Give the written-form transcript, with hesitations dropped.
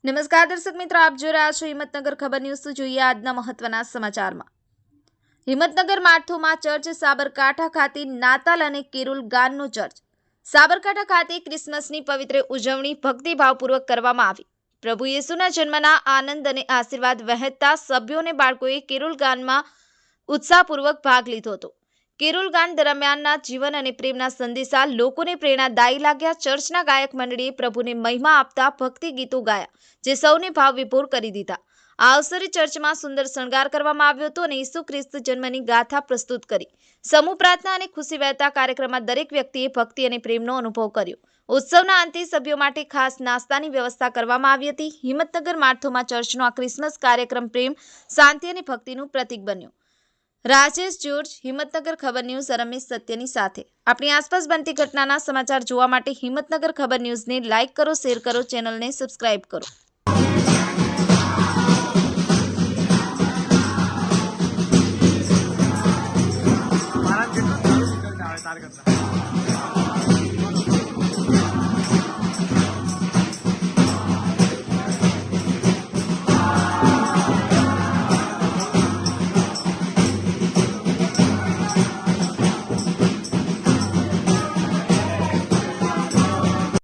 નમસ્કાર દર્શક મિત્રો, આપ જોઈ રહ્યા છો હિંમતનગર ખબર ન્યૂઝ। તો જોઈએ આજના મહત્વના સમાચારમાં। હિંમતનગર માથુમાં ચર્ચ સાબરકાંઠા ખાતે નાતાલ અને કેરોલ ગાનનો ચર્ચ સાબરકાંઠા ખાતે ક્રિસમસની પવિત્ર ઉજવણી ભક્તિભાવપૂર્વક કરવામાં આવી। પ્રભુ યેસુના જન્મના આનંદ અને આશીર્વાદ વહેંચતા સભ્યો અને બાળકોએ કેરોલ ગાનમાં ઉત્સાહપૂર્વક ભાગ લીધો હતો। કેરોલ ગાન દરમિયાનના જીવન અને પ્રેમના સંદેશા લોકોને પ્રેરણાદાયી લાગ્યા। ચર્ચના ગાયક મંડળીએ પ્રભુને મહિમા આપતા ભક્તિ ગીતો ગાયા, જે સૌને ભાવવિભોર કરી દીધા। આ અવસરે ચર્ચમાં સુંદર શણગાર કરવામાં આવ્યો હતો અને ઈસુ ખ્રિસ્ત જન્મની ગાથા પ્રસ્તુત કરી સમૂહ પ્રાર્થના અને ખુશી વહેતા કાર્યક્રમમાં દરેક વ્યક્તિએ ભક્તિ અને પ્રેમનો અનુભવ કર્યો। ઉત્સવના અંતે સભ્યો માટે ખાસ નાસ્તાની વ્યવસ્થા કરવામાં આવી હતી। હિંમતનગર માથુમાં ચર્ચનો આ ક્રિસમસ કાર્યક્રમ પ્રેમ, શાંતિ અને ભક્તિનું પ્રતીક બન્યો। રાજેશ જોર્જ, હિંમતનગર ખબર ન્યૂઝ, રમેશ સત્યની સાથે। આપણી આસપાસ બનતી ઘટનાના સમાચાર જોવા માટે હિંમતનગર ખબર ન્યૂઝને લાઇક કરો, શેર કરો, ચેનલને સબસ્ક્રાઇબ કરો। મારા કેટલું સારું નીકળતા આવે તાર કરતા